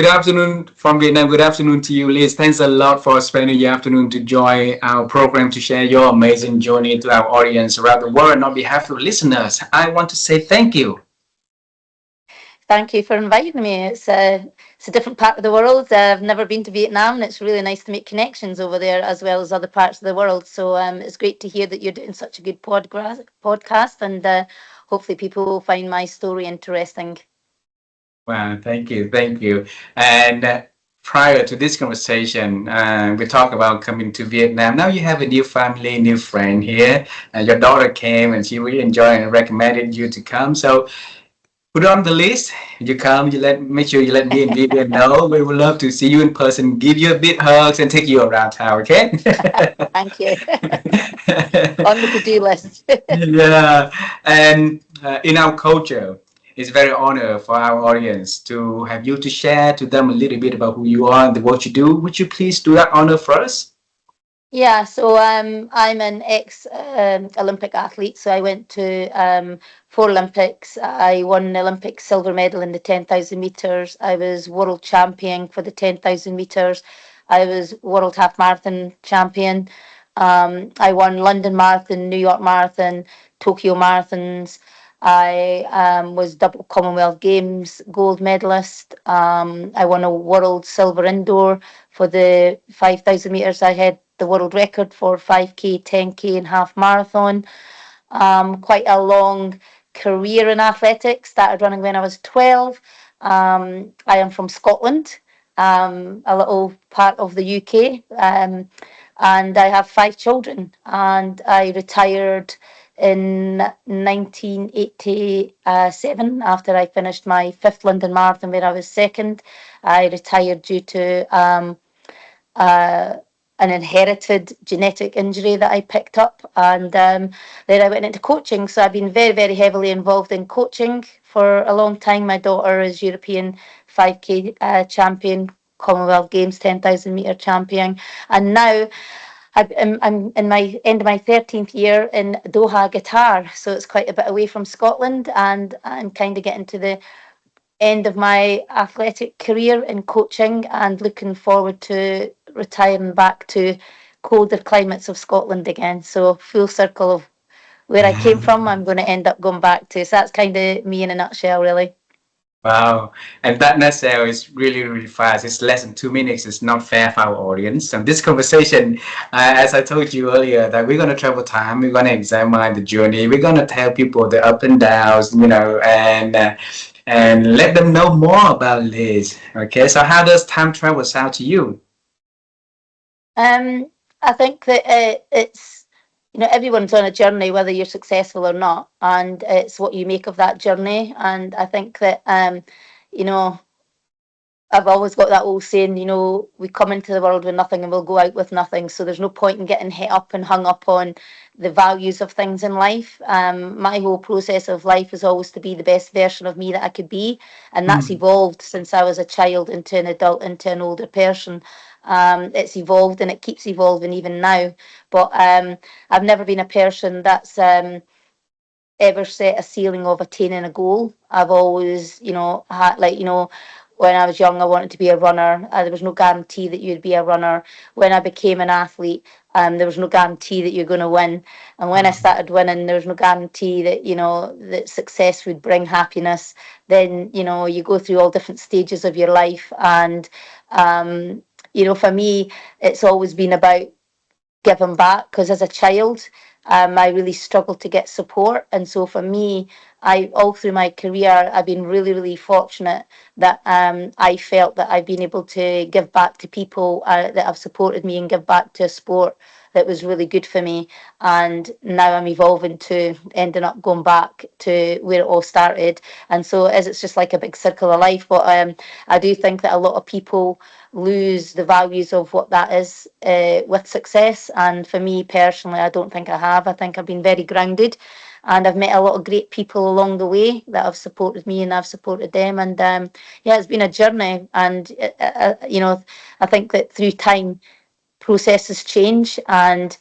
good afternoon from Vietnam. Good afternoon to you, Liz. Thanks a lot for spending your afternoon to join our program to share your amazing journey to our audience around the world. And on behalf of listeners, I want to say thank you. Thank you for inviting me. It's a different part of the world. I've never been to Vietnam, and it's really nice to make connections over there as well as other parts of the world. So it's great to hear that you're doing such a good podcast, and hopefully people will find my story interesting. Wow, thank you, thank you. And prior to this conversation, we talked about coming to Vietnam. Now you have a new family, new friend here. Your daughter came and she really enjoyed and recommended you to come. So put on the list. You come. You make sure you let me and Vivian know. We would love to see you in person. Give you a big hugs and take you around town. Okay? Thank you. On the to-do list. Yeah, and in our culture, it's very honor for our audience to have you to share to them a little bit about who you are and what you do. Would you please do that honor for us? Yeah, so I'm an ex Olympic athlete. So I went to 4 Olympics. I won an Olympic silver medal in the 10,000 meters. I was world champion for the 10,000 meters. I was world half marathon champion. I won London Marathon, New York Marathon, Tokyo Marathons. I was double Commonwealth Games gold medalist. I won a world silver indoor for the 5,000 meters. I had the world record for 5K, 10K, and half marathon. Quite a long career in athletics. Started running when I was 12. I am from Scotland, a little part of the UK, and I have 5 children. And I retired in 1987 after I finished my 5th London Marathon, where I was second. I retired due to uh, an inherited genetic injury that I picked up, and then I went into coaching. So I've been very, very heavily involved in coaching for a long time. My daughter is European 5K champion, Commonwealth Games 10,000 meter champion, and now I'm in my end of my 13th year in Doha, Qatar. So it's quite a bit away from Scotland, and I'm kind of getting to the end of my athletic career in coaching and looking forward to retiring back to colder climates of Scotland again. So full circle of where I came from, I'm going to end up going back to. So that's kind of me in a nutshell, really. Wow. And that nutshell is really, really fast. It's less than 2 minutes. It's not fair for our audience. So this conversation, as I told you earlier, that we're going to travel time. We're going to examine the journey. We're going to tell people the up and downs, and let them know more about Liz. Okay. So how does time travel sound to you? I think that it's, everyone's on a journey, whether you're successful or not, and it's what you make of that journey. And I think that, you know, I've always got that old saying, we come into the world with nothing and we'll go out with nothing. So there's no point in getting hit up and hung up on the values of things in life. My whole process of life is always to be the best version of me that I could be. And that's Mm. evolved since I was a child into an adult, into an older person. It's evolved and it keeps evolving even now. But I've never been a person that's ever set a ceiling of attaining a goal. I've always, had when I was young, I wanted to be a runner. There was no guarantee that you'd be a runner. When I became an athlete, there was no guarantee that you're going to win. And when I started winning, there was no guarantee that, that success would bring happiness. Then, you go through all different stages of your life. And, for me, it's always been about giving back, because as a child, I really struggled to get support. And so for me, I all through my career, I've been really, really fortunate that I felt that I've been able to give back to people that have supported me and give back to a sport that was really good for me. And now I'm evolving to ending up going back to where it all started. And so as it's just like a big circle of life. But I do think that a lot of people lose the values of what that is with success. And for me personally, I don't think I have. I think I've been very grounded, and I've met a lot of great people along the way that have supported me and I've supported them. And it's been a journey. And I think that through time, processes change, and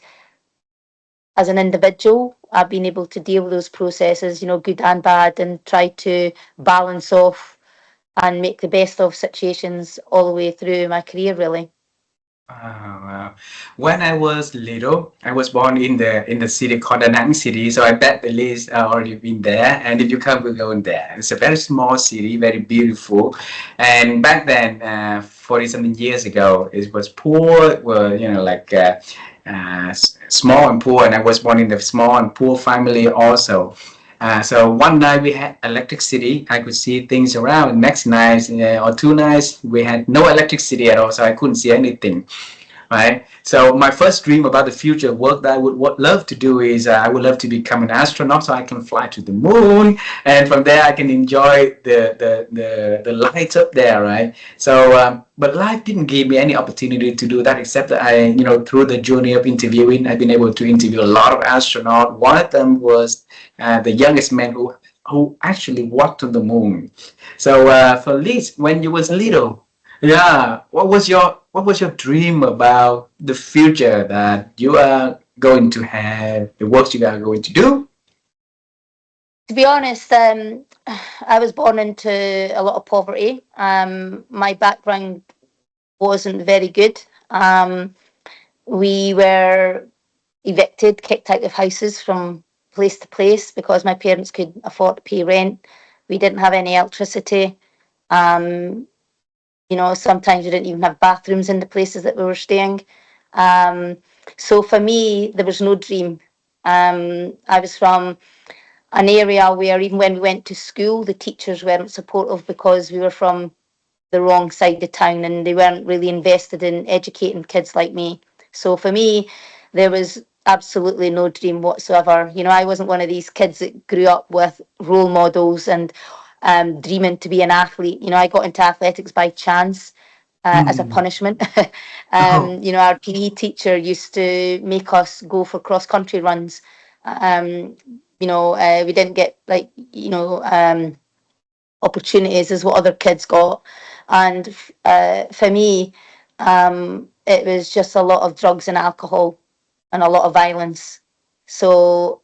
as an individual, I've been able to deal with those processes, good and bad, and try to balance off and make the best of situations all the way through my career, really. Wow. When I was little, I was born in the city called Dundee city, so I bet the Liz already been there. And if you come, we'll go in there. It's a very small city, very beautiful. And back then, 40 something years ago, it was poor. Were like small and poor, and I was born in the small and poor family also. So one night we had electricity. I could see things around. Next night or 2 nights we had no electricity at all, so I couldn't see anything. Right. So my first dream about the future work that I would love to do is I would love to become an astronaut so I can fly to the moon, and from there I can enjoy the lights up there. Right. So but life didn't give me any opportunity to do that, except that through the journey of interviewing, I've been able to interview a lot of astronauts. One of them was the youngest man who actually walked on the moon. So for Liz, when you was little, yeah, what was your dream about the future that you are going to have, the work you are going to do? To be honest, I was born into a lot of poverty. My background wasn't very good. We were evicted, kicked out of houses from place to place because my parents could afford to pay rent. We didn't have any electricity. Um, sometimes we didn't even have bathrooms in the places that we were staying. Um, so for me, there was no dream. I was from an area where even when we went to school, the teachers weren't supportive because we were from the wrong side of town and they weren't really invested in educating kids like me. So for me, there was absolutely no dream whatsoever. I wasn't one of these kids that grew up with role models and dreaming to be an athlete. I got into athletics by chance. As a Hmm. punishment. Oh. Our PE teacher used to make us go for cross country runs. Um, we didn't get opportunities as what other kids got. And for me, it was just a lot of drugs and alcohol and a lot of violence. So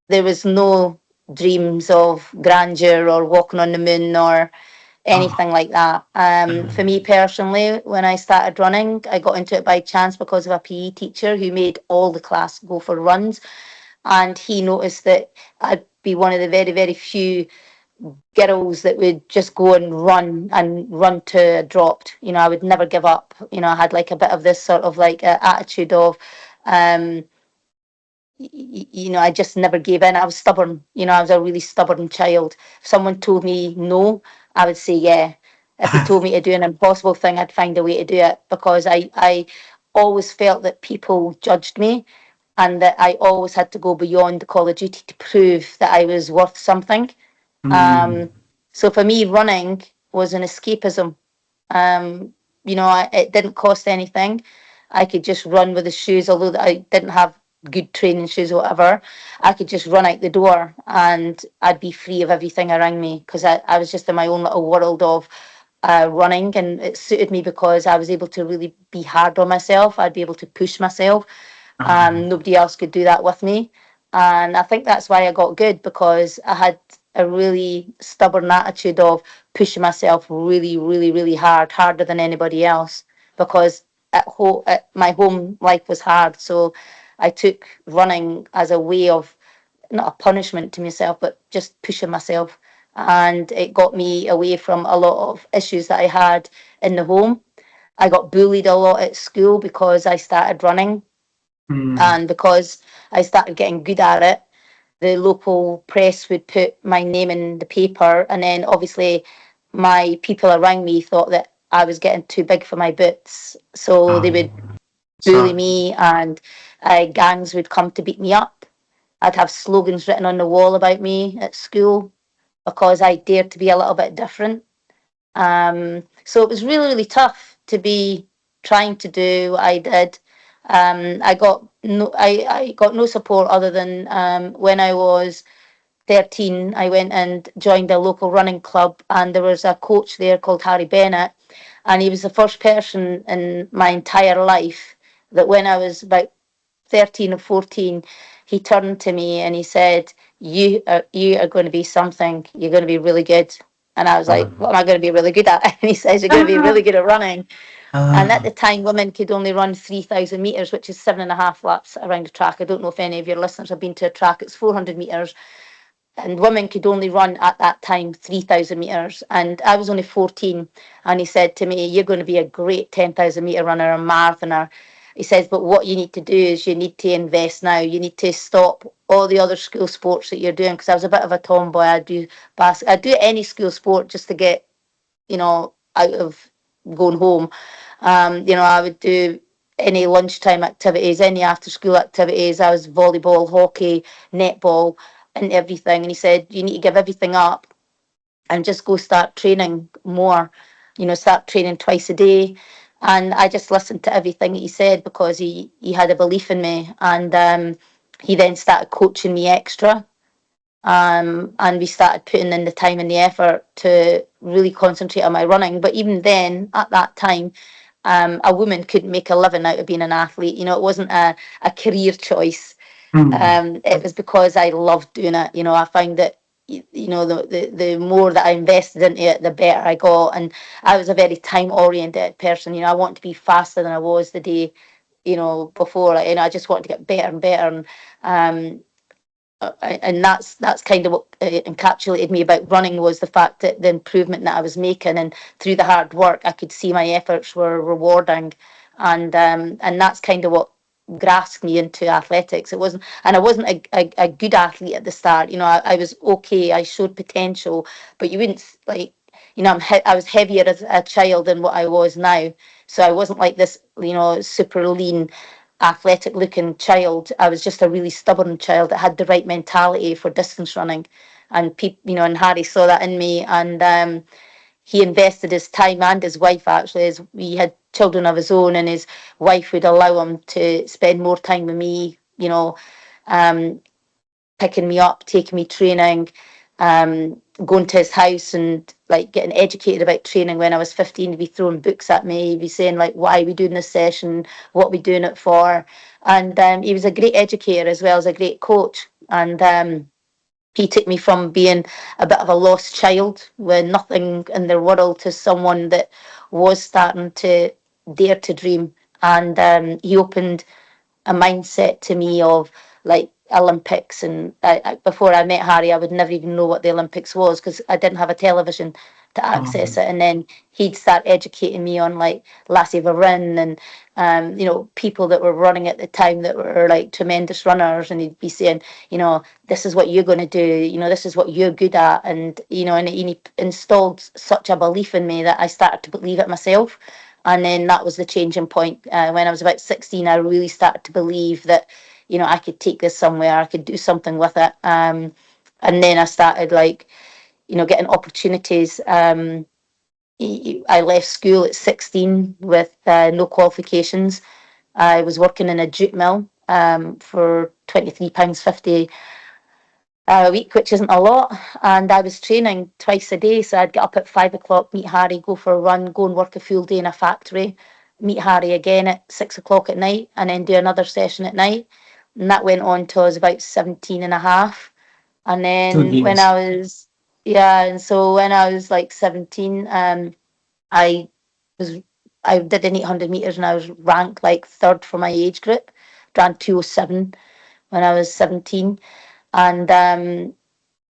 there was no dreams of grandeur or walking on the moon or Oh. anything like that. For me personally, when I started running, I got into it by chance because of a PE teacher who made all the class go for runs. And he noticed that I'd be one of the very, very few girls that would just go and run to a dropped. I would never give up. I had like a bit of this sort of like attitude of, um, I just never gave in. I was stubborn. I was a really stubborn child. If someone told me no, I would say yeah. If they told me to do an impossible thing, I'd find a way to do it because I always felt that people judged me and that I always had to go beyond the call of duty to prove that I was worth something. Hmm. Um, so for me, running was an escapism. It didn't cost anything. I could just run with the shoes, although I didn't have good training shoes or whatever. I could just run out the door and I'd be free of everything around me because I was just in my own little world of running, and it suited me because I was able to really be hard on myself. I'd be able to push myself. Nobody else could do that with me. And I think that's why I got good because I had a really stubborn attitude of pushing myself really, really, really hard, harder than anybody else. Because my home life was hard, so I took running as a way of not a punishment to myself, but just pushing myself. And it got me away from a lot of issues that I had in the home. I got bullied a lot at school because I started running Hmm. and because I started getting good at it, the local press would put my name in the paper, and then obviously my people around me thought that I was getting too big for my boots, so they would bully So. me, and gangs would come to beat me up. I'd have slogans written on the wall about me at school because I dared to be a little bit different. So it was really, really tough to be trying to do what I did. I got no support other than when I was 13, I went and joined a local running club, and there was a coach there called Harry Bennett, and he was the first person in my entire life that when I was about 13 or 14, he turned to me and he said, you are going to be something. You're going to be really good. And I was like, what am I going to be really good at? And he says, you're going to be really good at running. And at the time, women could only run 3,000 metres, which is 7.5 laps around the track. I don't know if any of your listeners have been to a track. It's 400 metres. And women could only run at that time 3,000 metres. And I was only 14. And he said to me, you're going to be a great 10,000 metre runner, a marathoner. He says, but what you need to do is you need to invest now. You need to stop all the other school sports that you're doing. Because I was a bit of a tomboy. I'd do any school sport just to get, out of going home. I would do any lunchtime activities, any after school activities. I was volleyball, hockey, netball, and everything. And he said, you need to give everything up and just go start training more, start training twice a day. And I just listened to everything he said because he had a belief in me. And he then started coaching me extra. And we started putting in the time and the effort to really concentrate on my running. But even then, at that time, a woman couldn't make a living out of being an athlete. It wasn't a career choice. It was because I loved doing it. I found that the more that I invested into it, the better I got. And I was a very time oriented person. I wanted to be faster than I was the day before. I just wanted to get better and better. And that's kind of what encapsulated me about running, was the fact that the improvement that I was making, and through the hard work I could see my efforts were rewarding. And that's kind of what grasped me into athletics. I wasn't a good athlete at the start. I was okay, I showed potential, but you wouldn't like, I was heavier as a child than what I was now. So I wasn't like this, super lean, athletic looking child. I was just a really stubborn child that had the right mentality for distance running. And people, and Harry saw that in me. And he invested his time, and his wife, actually, as he had children of his own, and his wife would allow him to spend more time with me, um, picking me up, taking me training, going to his house and like getting educated about training. When I was 15, he'd be throwing books at me. He'd be saying like, why are we doing this session? What are we doing it for? And he was a great educator as well as a great coach. And he took me from being a bit of a lost child with nothing in their world to someone that was starting to dare to dream. And he opened a mindset to me of like Olympics. And before I met Harry, I would never even know what the Olympics was because I didn't have a television to access it. And then he'd start educating me on like Lassie Varin and people that were running at the time that were like tremendous runners, and he'd be saying, this is what you're going to do, this is what you're good at. And and he installed such a belief in me that I started to believe it myself. And then that was the changing point. When I was about 16, I really started to believe that, I could take this somewhere, I could do something with it. And then I started like, getting opportunities. I left school at 16 with no qualifications. I was working in a jute mill for £23.50 a week, which isn't a lot. And I was training twice a day. So I'd get up at 5 o'clock, meet Harry, go for a run, go and work a full day in a factory, meet Harry again at 6 o'clock at night, and then do another session at night. And that went on till I was about 17 and a half. And then when I was, yeah, and so when I was like 17, I was, I did an 800 metres and I was ranked like third for my age group, ran 2:07 when I was 17. And bearing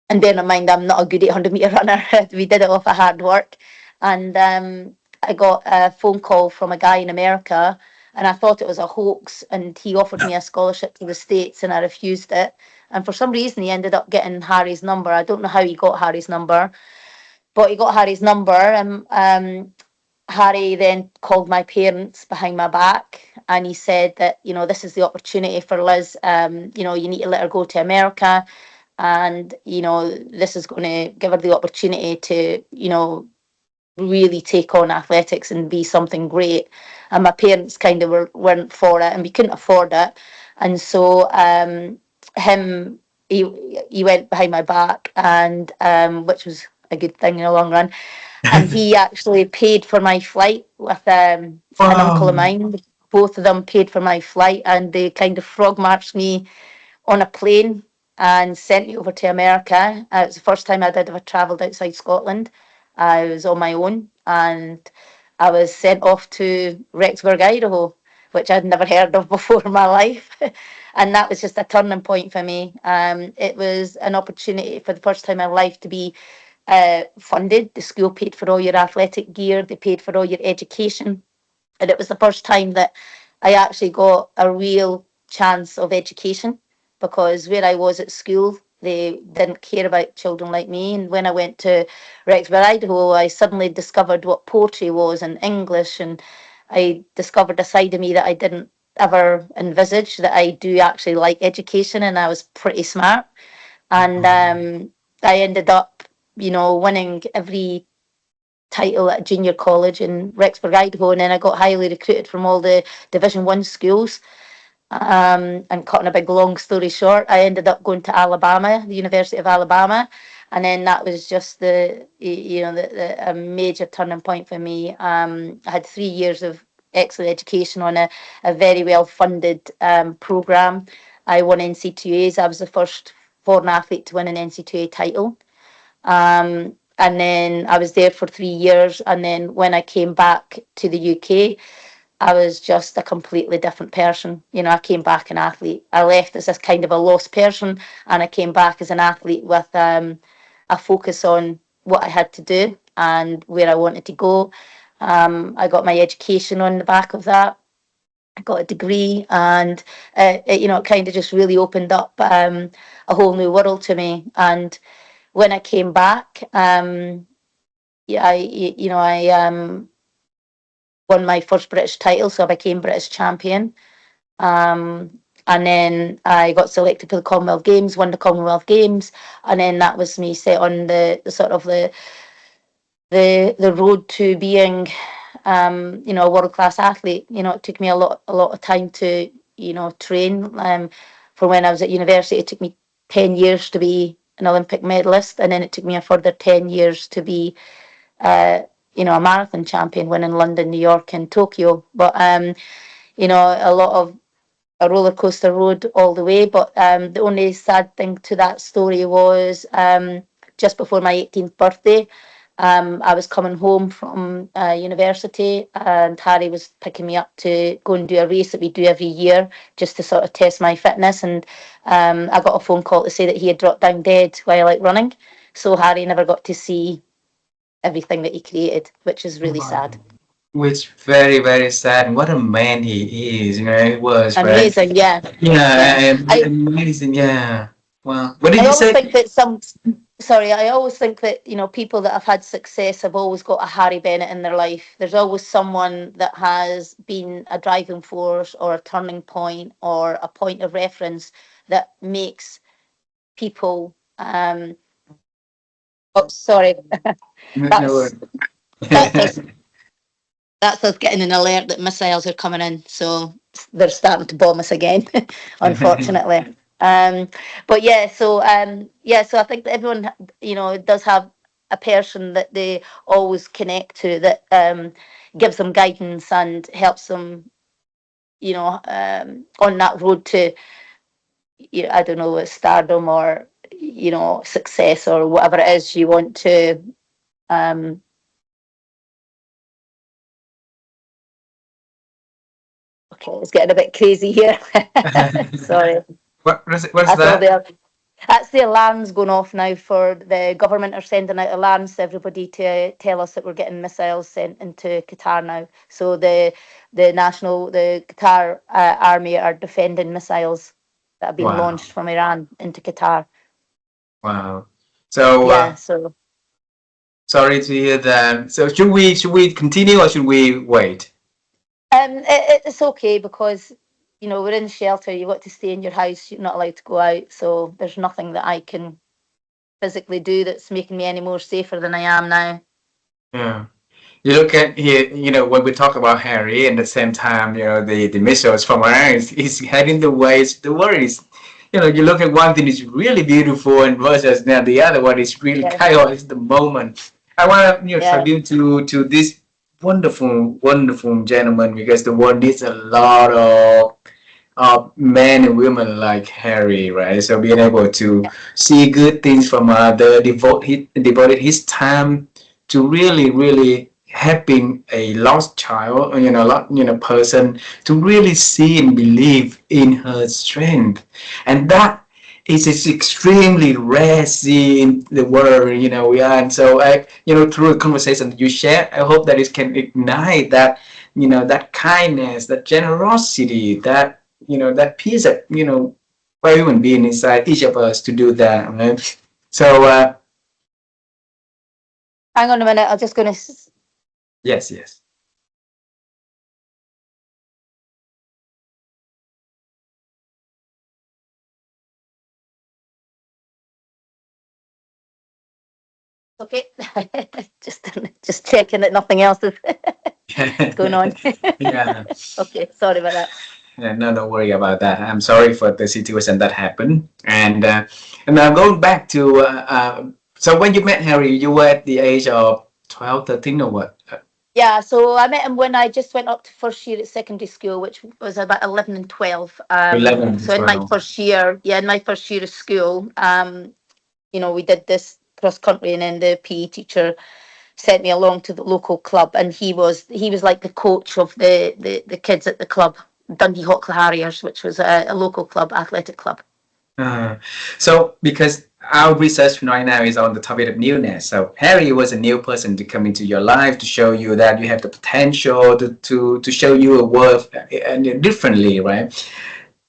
in mind, I'm not a good 800 metre runner. We did it off of hard work. And I got a phone call from a guy in America, and I thought it was a hoax. And he offered me a scholarship to the States, and I refused it. And for some reason, he ended up getting Harry's number. I don't know how he got Harry's number, but he got Harry's number. And Harry then called my parents behind my back, and he said that, this is the opportunity for Liz. You need to let her go to America. And this is going to give her the opportunity to really take on athletics and be something great. And my parents kind of weren't for it, and we couldn't afford it. And so he went behind my back, and which was a good thing in the long run. And he actually paid for my flight with an uncle of mine. Both of them paid for my flight, and they kind of frog marched me on a plane and sent me over to America. It was the first time I'd ever travelled outside Scotland. I was on my own, and I was sent off to Rexburg, Idaho, which I'd never heard of before in my life. And that was just a turning point for me. It was an opportunity for the first time in my life to be funded. The school paid for all your athletic gear, they paid for all your education. And it was the first time that I actually got a real chance of education, because where I was at school, they didn't care about children like me. And when I went to Rexburg, Idaho, I suddenly discovered what poetry was and English, and I discovered a side of me that I didn't ever envisage, that I do actually like education, and I was pretty smart. And I ended up, winning every title at junior college in Rexburg, Idaho, and then I got highly recruited from all the Division 1 schools. And cutting a big long story short, I ended up going to Alabama, the University of Alabama, and then that was just a major turning point for me. I had 3 years of excellent education on a very well funded program. I won NC2As. I was the first foreign athlete to win an NC2A title. And then I was there for 3 years. And then when I came back to the UK, I was just a completely different person. I came back an athlete. I left as this kind of a lost person, and I came back as an athlete with a focus on what I had to do and where I wanted to go. I got my education on the back of that. I got a degree, and it kind of just really opened up a whole new world to me. And when I came back, yeah, I won my first British title, so I became British champion. And then I got selected for the Commonwealth Games, won the Commonwealth Games, and then that was me set on the sort of the road to being, a world class athlete. It took me a lot of time to train. For when I was at university, it took me 10 years to be an Olympic medalist, and then it took me a further 10 years to be a marathon champion, winning London, New York, and Tokyo. But a lot of a roller coaster road all the way. But the only sad thing to that story was just before my 18th birthday, I was coming home from university, and Harry was picking me up to go and do a race that we do every year just to sort of test my fitness. And I got a phone call to say that he had dropped down dead while out running. So Harry never got to see everything that he created, which is really sad. Which very, very sad. And what a man he is, he was, right? Amazing, yeah, Yeah, yeah. and I amazing, yeah. Well, what did I you always say? think that I always think that people that have had success have always got a Harry Bennett in their life. There's always someone that has been a driving force or a turning point or a point of reference that makes people. Oh, sorry, No, that's that's us that's us getting an alert that missiles are coming in. So they're starting to bomb us again, unfortunately. But so I think that everyone, does have a person that they always connect to, that gives them guidance and helps them, on that road to, I don't know, stardom or success or whatever it is you want to. Um, okay, it's getting a bit crazy here. Sorry. what's I saw that? that's the alarms going off now. For the government are sending out alarms to everybody to tell us that we're getting missiles sent into Qatar now. So the Qatar army are defending missiles that have been Wow, launched from Iran into Qatar. wow. So Yeah, so sorry to hear that. So should we continue or should we wait? it's okay, because we're in shelter. You've got to stay in your house. You're not allowed to go out. So there's nothing that I can physically do that's making me any more safer than I am now. Yeah. You look at here, when we talk about Harry, and at the same time, the missiles from Iran is heading the ways, the worries. You look at one thing is really beautiful, and versus now the other one is really Yeah, chaos at the moment. I want to, yeah, tribute to this wonderful, wonderful gentleman, because the world needs a lot of men and women like Harry, right? So being able to yeah, see good things from other, devoted his time to really, really helping a lost child, person to really see and believe in her strength. And that is extremely rare see in the world, we are. And so through a conversation that you share, I hope that it can ignite that, that kindness, that generosity, that, that peace that, for human being inside each of us to do that, right? So, Hang on a minute. I'm just going to. yes, yes. Okay, just just checking that nothing else is going on. Yeah. Okay, sorry about that. Yeah, no, don't worry about that. I'm sorry for the situation that happened. And now going back to, so when you met Harry, you were at the age of 12, 13, or what? Yeah, so I met him when I just went up to first year at secondary school, which was about 11 and 12. 11 to So in my 12. first year, yeah, in my first year of school, we did this cross country, and then the PE teacher sent me along to the local club, and he was like the coach of the kids at the club, Dundee Harriers, which was a local club, athletic club. Uh, so because our research right now is on the topic of newness. So Harry was a new person to come into your life to show you that you have the potential to show you a world differently, right?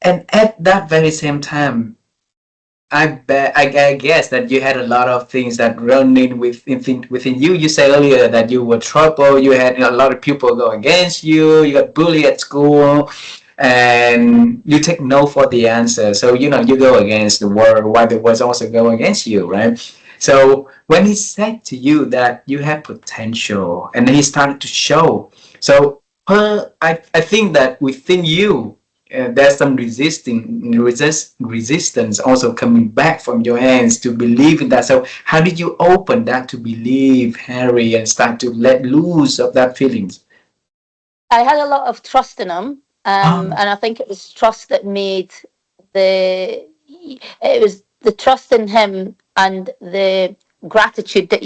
And at that very same time, I guess that you had a lot of things that run in within you. You said earlier that you were trouble. You had a lot of people go against you. You got bullied at school, and you take no for the answer. So you go against the world while the world's also going against you, right? So when he said to you that you had potential, and then he started to show. So I think that within you there's some resistance also coming back from your hands to believe in that. So how did you open that to believe, Harry, and start to let loose of that feelings? I had a lot of trust in him, Um, and I think it was trust that made the. It was the trust in him and the gratitude that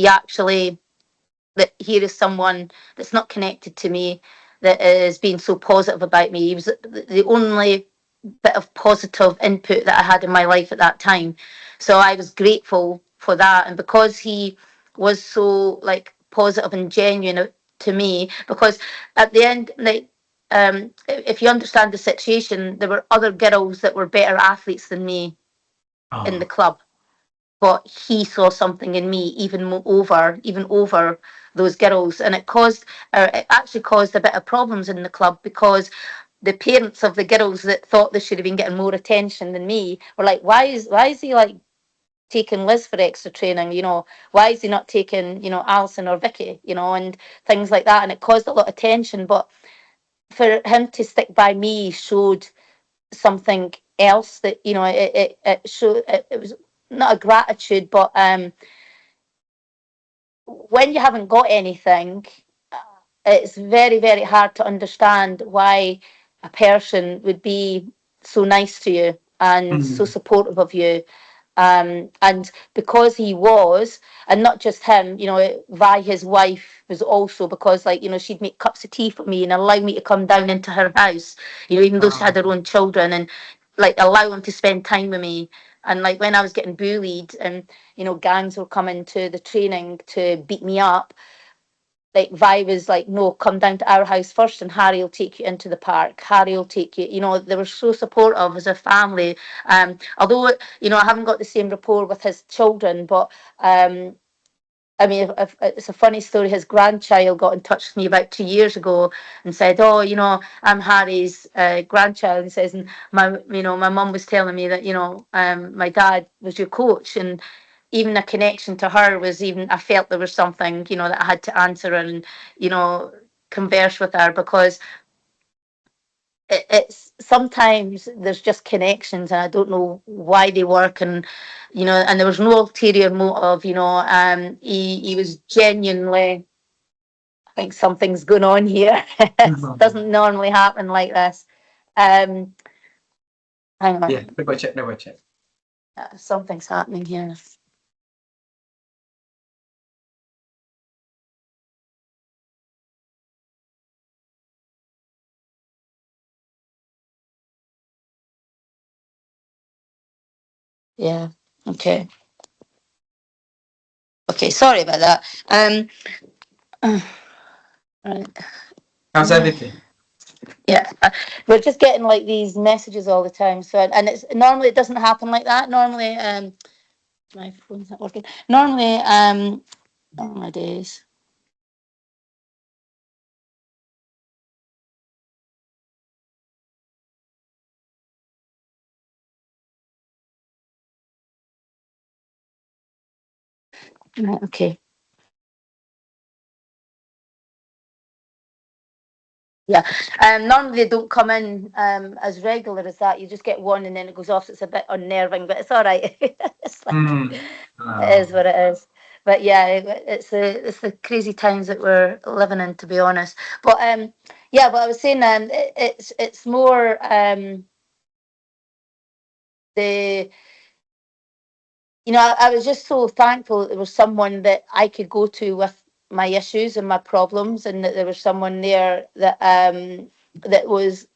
that here is someone that's not connected to me, that is being so positive about me. He was the only bit of positive input that I had in my life at that time. So I was grateful for that. And because he was so like positive and genuine to me, because at the end, like, if you understand the situation, there were other girls that were better athletes than me in the oh, club, but he saw something in me even over those girls, and it actually caused a bit of problems in the club, because the parents of the girls that thought they should have been getting more attention than me were like, why is he like taking Liz for extra training, why is he not taking, Alison or Vicky, and things like that, and it caused a lot of tension. But for him to stick by me showed something else, that it showed, it was not a gratitude, but when you haven't got anything, it's very, very hard to understand why a person would be so nice to you and so mm, supportive of you. And because he was, and not just him, Vi, his wife, was also, because, like, she'd make cups of tea for me and allow me to come down into her house, even though she had her oh, own children, and like allow him to spend time with me. And like when I was getting bullied, and gangs were coming to the training to beat me up, like Vi was like, no, come down to our house first, and Harry will take you into the park. Harry will take you. They were so supportive as a family. Although I haven't got the same rapport with his children, but I mean, if it's a funny story. His grandchild got in touch with me about 2 years ago and said, "Oh, I'm Harry's grandchild." He says, "And my mum was telling me that my dad was your coach." And even a connection to her was, even I felt there was something that I had to answer and you know converse with her, because it's sometimes there's just connections, and I don't know why they work. And and there was no ulterior motive. He was genuinely, I think something's going on here. It oh. doesn't normally happen like this. um Hang Yeah, on. double check, double check. Something's happening here. Yeah. Okay. Okay. Sorry about that. Right. How's everything? Yeah, we're just getting like these messages all the time. So, and it's normally it doesn't happen like that. Normally, my phone's not working. Normally, oh my days. Right, okay. Yeah. Normally they don't come in as regular as that. You just get one and then it goes off. So it's a bit unnerving, but it's all right. It's like Hmm. it is Wow. what it is. But yeah, it's the crazy times that we're living in, to be honest. But yeah, but I was saying it's more the I was just so thankful that there was someone that I could go to with my issues and my problems, and that there was someone there that was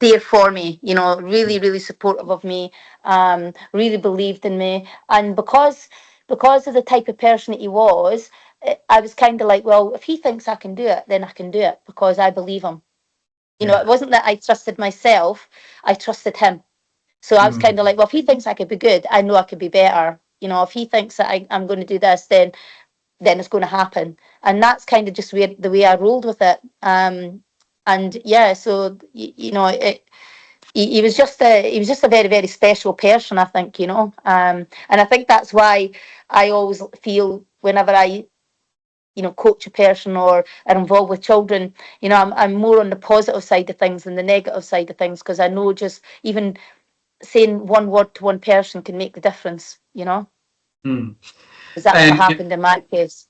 there for me, really, really supportive of me, really believed in me. And because of the type of person that he was, I was kind of like, well, if he thinks I can do it, then I can do it because I believe him. It Yeah. wasn't that I trusted myself, I trusted him. So I was kind of Hmm. like, well, if he thinks I could be good, I know I could be better. If he thinks that I'm going to do this, then it's going to happen. And that's kind of just the way I rolled with it. And yeah, so he was just a very, very special person, I think. And I think that's why I always feel whenever I coach a person or are involved with children, I'm more on the positive side of things than the negative side of things, because I know just even saying one word to one person can make the difference, Hmm. because that's what And happened in my case.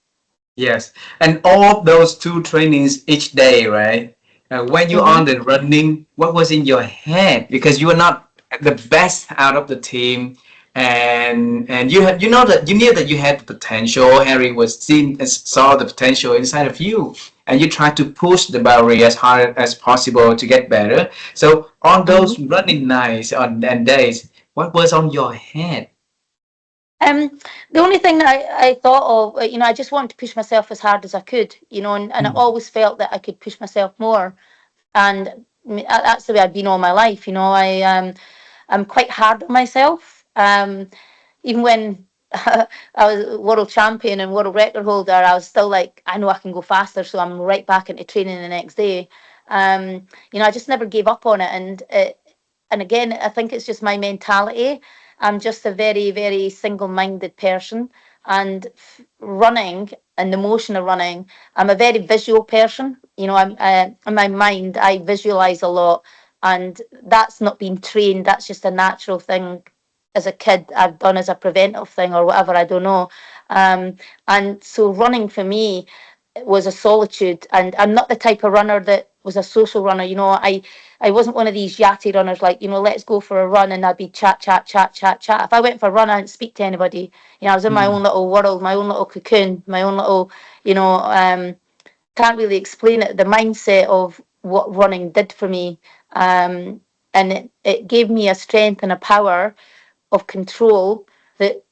yes, and all of those two trainings each day, right? When you Hmm. on the running, what was in your head? Because you were not the best out of the team, and you knew that you had the potential. Harry was seen saw the potential inside of you, and you tried to push the barrier as hard as possible to get better. So on Hmm. those running nights and days, what was on your head? The only thing that I thought of, I just wanted to push myself as hard as I could, and I Hmm. always felt that I could push myself more. And that's the way I've been all my life. I'm quite hard on myself. Even when I was world champion and world record holder, I was still like, I know I can go faster, so I'm right back into training the next day. I just never gave up on it, and again, I think it's just my mentality. I'm just a very, very single-minded person, and running and the motion of running, I'm a very visual person. I'm in my mind, I visualize a lot, and that's not being trained. That's just a natural thing. As a kid, I've done as a preventive thing or whatever. I don't know. And so running for me was a solitude, and I'm not the type of runner that was a social runner. I wasn't one of these yachty runners like, let's go for a run and I'd be chat, chat, chat, chat, chat. If I went for a run, I didn't speak to anybody. I was in my own Hmm. little world, my own little cocoon, my own little, can't really explain it. The mindset of what running did for me. And it gave me a strength and a power of control that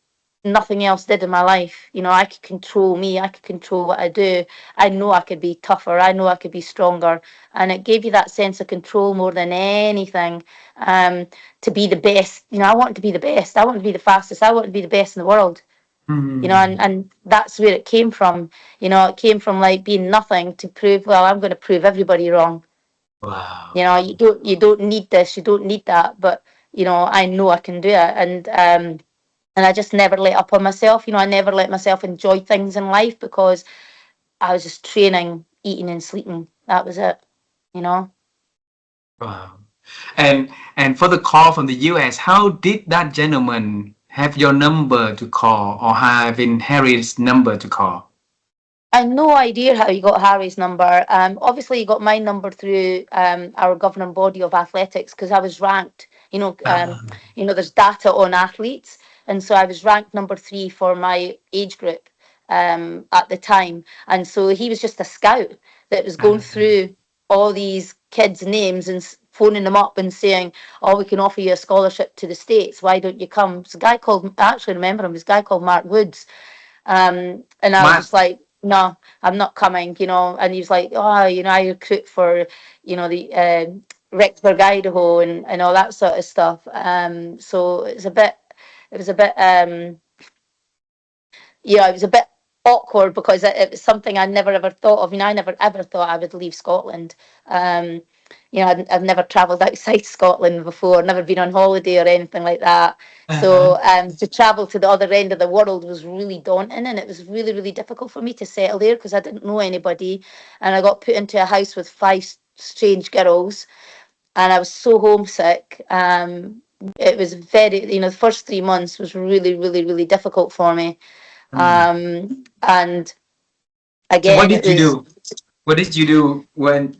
nothing else did in my life. I could control me, I could control what I do. I know I could be tougher, I know I could be stronger. And it gave you that sense of control more than anything. To be the best. I wanted to be the best. I wanted to be the fastest. I wanted to be the best in the world. Hmm. And that's where it came from. It came from like being nothing to prove, well, I'm going to prove everybody wrong. Wow. You don't need this, you don't need that, but I know I can do it. And I just never let up on myself. I never let myself enjoy things in life because I was just training, eating and sleeping. That was it. Wow. And for the call from the US, how did that gentleman have your number to call or having Harry's number to call? I no idea how you got Harry's number. Obviously, you got my number through our governing body of athletics because I was ranked. Ah, There's data on athletes, and so I was ranked number 3 for my age group at the time. And so he was just a scout that was going ah, through all these kids' names and phoning them up and saying, "Oh, we can offer you a scholarship to the States. Why don't you come?" It's a guy called, I actually remember him, it was a guy called Mark Woods. And I was My just like, "No, I'm not coming," you know. And he was like, "Oh, you know, I recruit for, you know, the Rexburg, Idaho, and all that sort of stuff." So it was a bit, yeah, it was a bit awkward because it was something I never ever thought of. You know, I never ever thought I would leave Scotland. Um, you know, I've never travelled outside Scotland before, never been on holiday or anything like that. uh-huh. So to travel to the other end of the world was really daunting, and it was really, really difficult for me to settle there because I didn't know anybody, and I got put into a house with five strange girls, and I was so homesick. It was very, you know, the first 3 months was really, really, really difficult for me. Mm. And So what again, it did you was do? What did you do when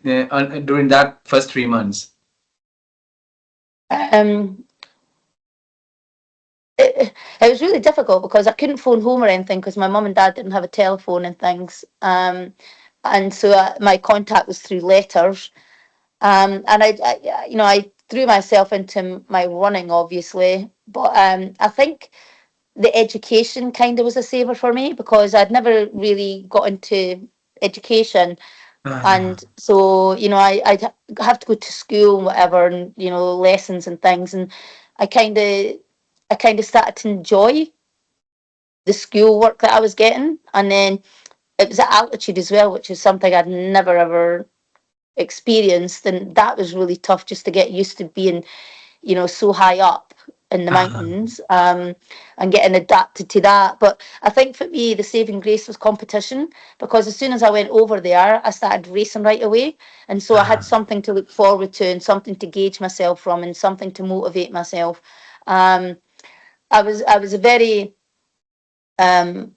during that first 3 months? um, it was really difficult because I couldn't phone home or anything because my mum and dad didn't have a telephone and things. And so my contact was through letters. And you know, I threw myself into my running, obviously, but I think the education kind of was a saver for me because I'd never really got into education. Uh, And so, you know, I'd have to go to school and whatever, and, you know, lessons and things. And I kind of, I kind of started to enjoy the school work that I was getting. And then it was at altitude as well, which is something I'd never ever experienced. And that was really tough just to get used to being, you know, so high up in the uh, mountains, and getting adapted to that. But I think for me, the saving grace was competition because as soon as I went over there, I started racing right away. And so I had uh, something to look forward to and something to gauge myself from and something to motivate myself. Um, I was a very um,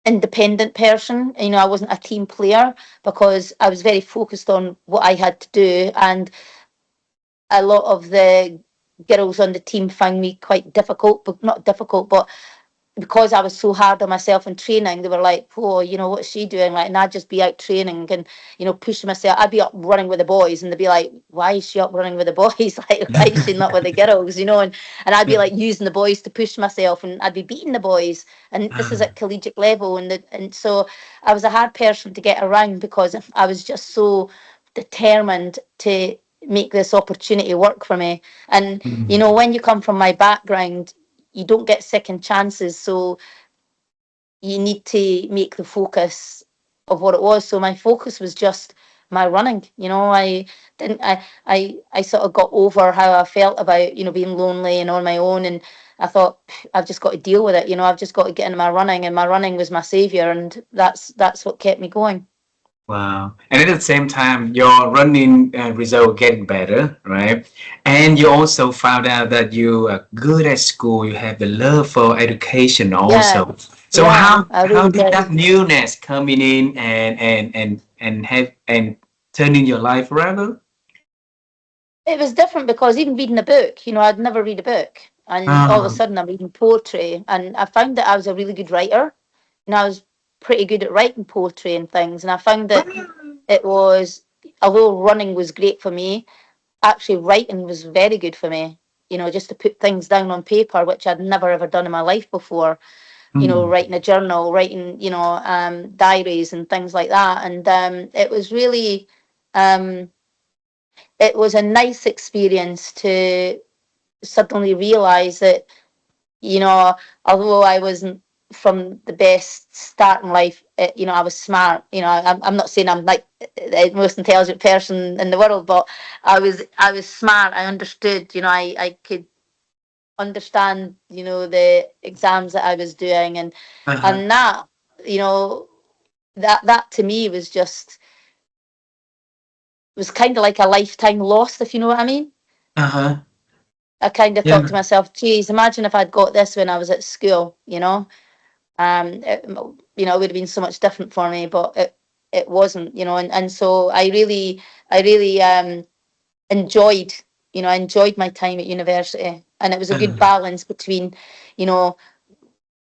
independent person. You know, I wasn't a team player because I was very focused on what I had to do. And a lot of the girls on the team found me quite difficult, but not difficult, but because I was so hard on myself in training, they were like, "Oh, you know, what's she doing?" Like, and I'd just be out training and, you know, pushing myself. I'd be up running with the boys, and they'd be like, "Why is she up running with the boys? Like, why is she not with the girls?" You know, and I'd be like using the boys to push myself, and I'd be beating the boys. And this is uh, at collegiate level, and so I was a hard person to get around because I was just so determined to make this opportunity work for me. And you mm, know, when you come from my background, you don't get second chances, so you need to make the focus of what it was. So my focus was just my running. You know, I didn't I sort of got over how I felt about, you know, being lonely and on my own, and I thought, I've just got to deal with it. You know, I've just got to get into my running, and my running was my savior, and that's what kept me going. wow. And at the same time, your running result getting better, right? And you also found out that you are good at school. You have the love for education Yeah, also. So yeah, I how really did did. that newness coming in and have and turning your life around? It was different because even reading a book, you know, I'd never read a book. And all of a Um, sudden I'm reading poetry. And I found that I was a really good writer. And I was pretty good at writing poetry and things. And I found that it was, although running was great for me, actually writing was very good for me. You know, just to put things down on paper, which I'd never ever done in my life before. You know, mm, writing a journal, writing, you know, diaries and things like that. And it was really, um, it was a nice experience to suddenly realize that, you know, although I wasn't from the best start in life, you know, I was smart. You know, I'm not saying I'm like the most intelligent person in the world, but I was smart. I understood. You know, I could understand. You know, the exams that I was doing, uh-huh, and that, you know, that to me was just was kind of like a lifetime lost, if you know what I mean. uh-huh. I kind of thought Yeah. to myself, geez, imagine if I'd got this when I was at school, you know. You know, it would have been so much different for me, but it wasn't, you know, and so I really enjoyed, you know, I enjoyed my time at university, and it was a good Uh, balance between, you know,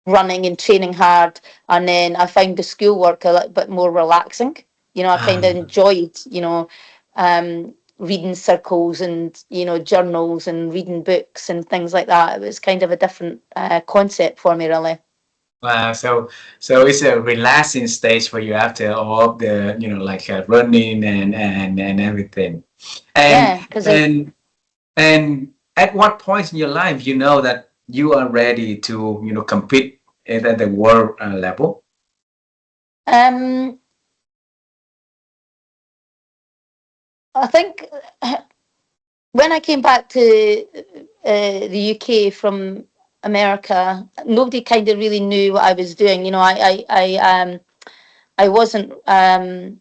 running and training hard, and then I found the schoolwork a little bit more relaxing. You know, I kind of uh, enjoyed, you know, um, reading circles and, journals and reading books and things like that. It was kind of a different concept for me, really. Wow. So it's a relaxing stage for you after all of the, like running and everything. And Yeah, because and at what point in your life you know that you are ready to, compete at the world level? um, I think when I came back to the UK from America, nobody kind of really knew what I was doing. I wasn't, I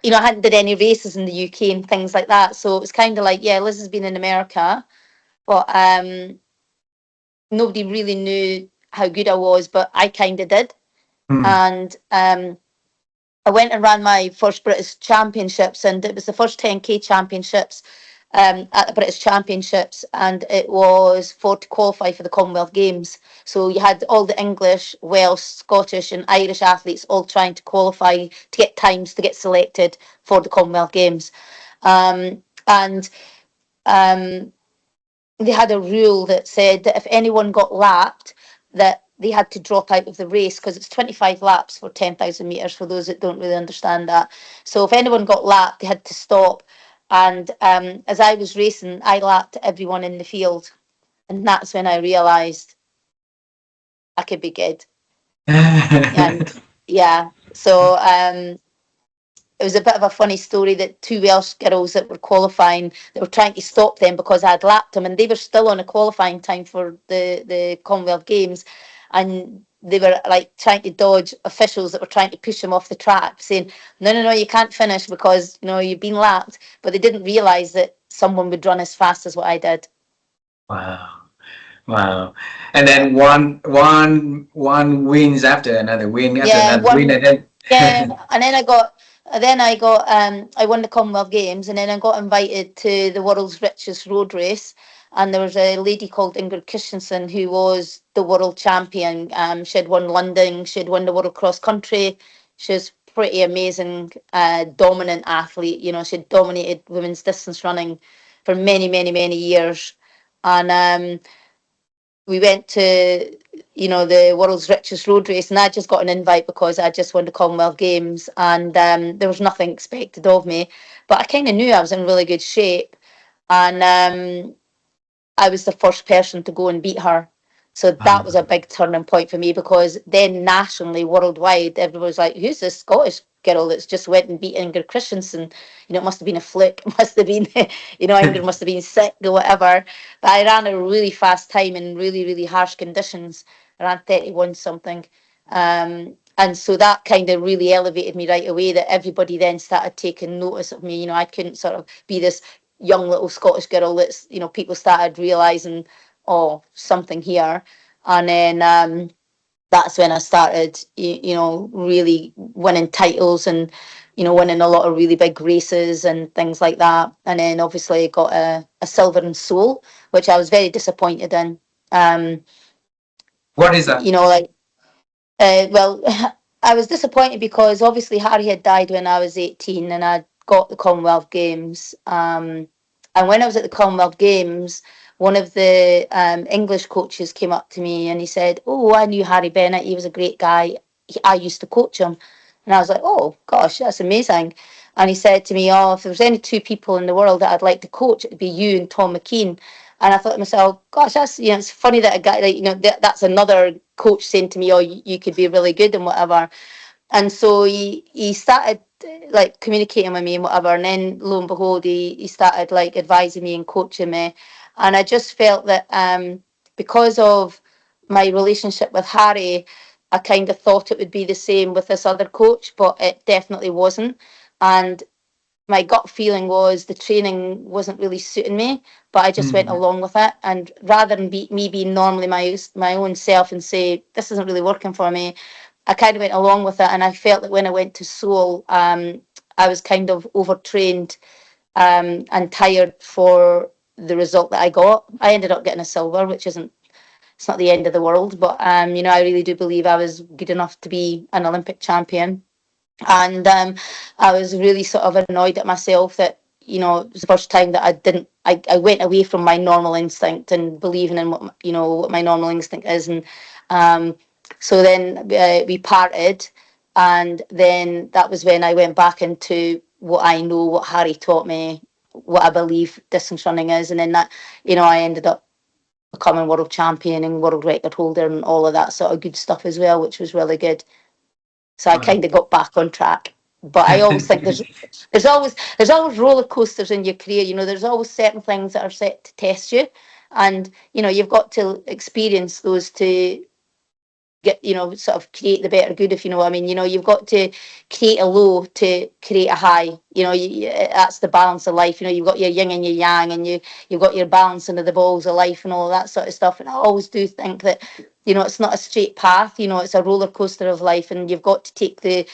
hadn't did any races in the UK and things like that. So it was kind of like, yeah, Liz has been in America, but nobody really knew how good I was, but I kind of did. Hmm. And I went and ran my first British Championships, and it was the first 10K Championships at the British Championships, and it was for to qualify for the Commonwealth Games. So you had all the English, Welsh, Scottish, and Irish athletes all trying to qualify to get times to get selected for the Commonwealth Games. And they had a rule that said that if anyone got lapped, that they had to drop out of the race because it's 25 laps for 10,000 metres for those that don't really understand that. So if anyone got lapped, they had to stop. And as I was racing, I lapped everyone in the field. And that's when I realised I could be good. And yeah, so it was a bit of a funny story that two Welsh girls that were qualifying, they were trying to stop them because I'd lapped them, and they were still on a qualifying time for the Commonwealth Games, and they were like trying to dodge officials that were trying to push them off the track, saying, "No, no, no, you can't finish because you've been lapped." But they didn't realise that someone would run as fast as what I did. Wow. Wow. And then one wins after another win after Yeah, another win, one. and then Yeah, and then I won the Commonwealth Games, and then I got invited to the world's richest road race. And there was a lady called Ingrid Christensen who was the world champion. She had won London, she had won the world cross country. She was pretty amazing, dominant athlete. She had dominated women's distance running for many, many, many years. And we went to the world's richest road race, and I just got an invite because I just won the Commonwealth Games, and there was nothing expected of me, but I kind of knew I was in really good shape, and I was the first person to go and beat her. So that was a big turning point for me, because then nationally, worldwide, everyone was like, "Who's this Scottish girl that's just went and beat Ingrid Christensen?" It must have been a fluke. It must have been, Ingrid must have been sick or whatever. But I ran a really fast time in really, really harsh conditions. I ran 31 something. And so that kind of really elevated me right away, that everybody then started taking notice of me. I couldn't sort of be this young little Scottish girl that's, people started realising, oh, something here. And then that's when I started, really winning titles and, winning a lot of really big races and things like that. And then obviously I got a silver in Seoul, which I was very disappointed in. Um, what is that? like, well, I was disappointed because obviously Harry had died when I was 18 and I got the Commonwealth Games. And when I was at the Commonwealth Games, one of the English coaches came up to me and he said, "Oh, I knew Harry Bennett. He was a great guy. I used to coach him." And I was like, "Oh, gosh, that's amazing." And he said to me, "Oh, if there was any two people in the world that I'd like to coach, it'd be you and Tom McKean." And I thought to myself, "Gosh, that's it's funny that a guy like that's another coach saying to me, oh, you could be really good and whatever." And so he started like communicating with me and whatever, and then lo and behold, he started like advising me and coaching me. And I just felt that because of my relationship with Harry, I kind of thought it would be the same with this other coach, but it definitely wasn't. And my gut feeling was the training wasn't really suiting me, but I just went Mm. along with it. And rather than me being normally my own self and say this isn't really working for me, I kind of went along with it. And I felt that when I went to Seoul, I was kind of overtrained and tired for the result that I got. I ended up getting a silver, which isn't it's not the end of the world, but I really do believe I was good enough to be an Olympic champion. And I was really sort of annoyed at myself that it was the first time that I went away from my normal instinct and believing in what my normal instinct is. And so then we parted, and then that was when I went back into what I know, what Harry taught me, what I believe distance running is. And then that, I ended up becoming world champion and world record holder and all of that sort of good stuff as well, which was really good. So I Wow. kind of got back on track. But I always think there's always roller coasters in your career. There's always certain things that are set to test you, and you've got to experience those to get, sort of create the better good, if you know what I mean. You've got to create a low to create a high. That's the balance of life. You've got your yin and your yang, and you've got your balancing of the balls of life and all that sort of stuff. And I always do think that, it's not a straight path. It's a roller coaster of life, and you've got to take the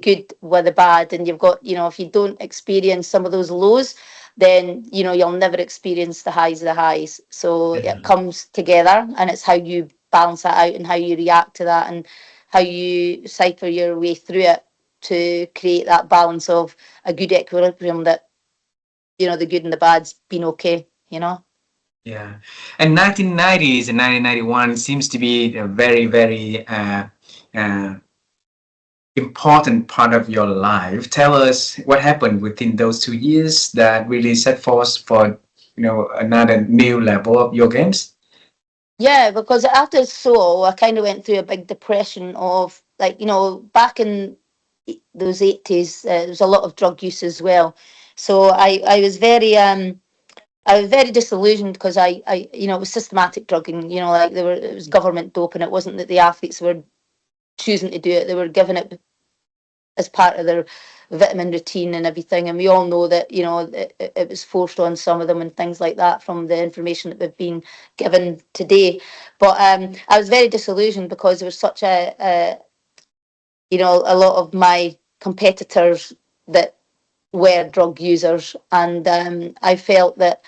good with the bad. And you've got, if you don't experience some of those lows, then you'll never experience the highs of the highs. So it Yeah. comes together, and it's how you balance that out and how you react to that and how you cipher your way through it to create that balance of a good equilibrium that, the good and the bad's been okay. Yeah. And 1990s and 1991 seems to be a very, very uh, important part of your life. Tell us what happened within those 2 years that really set forth for another new level of your games. Yeah, because after Seoul, I kind of went through a big depression of, like, back in those 80s, there was a lot of drug use as well. So I was very disillusioned because it was systematic drugging. Like it was government dope, and it wasn't that the athletes were choosing to do it; they were given it as part of their vitamin routine and everything. And we all know that it was forced on some of them and things like that from the information that we've been given today. But I was very disillusioned because there was such a lot of my competitors that were drug users, and I felt that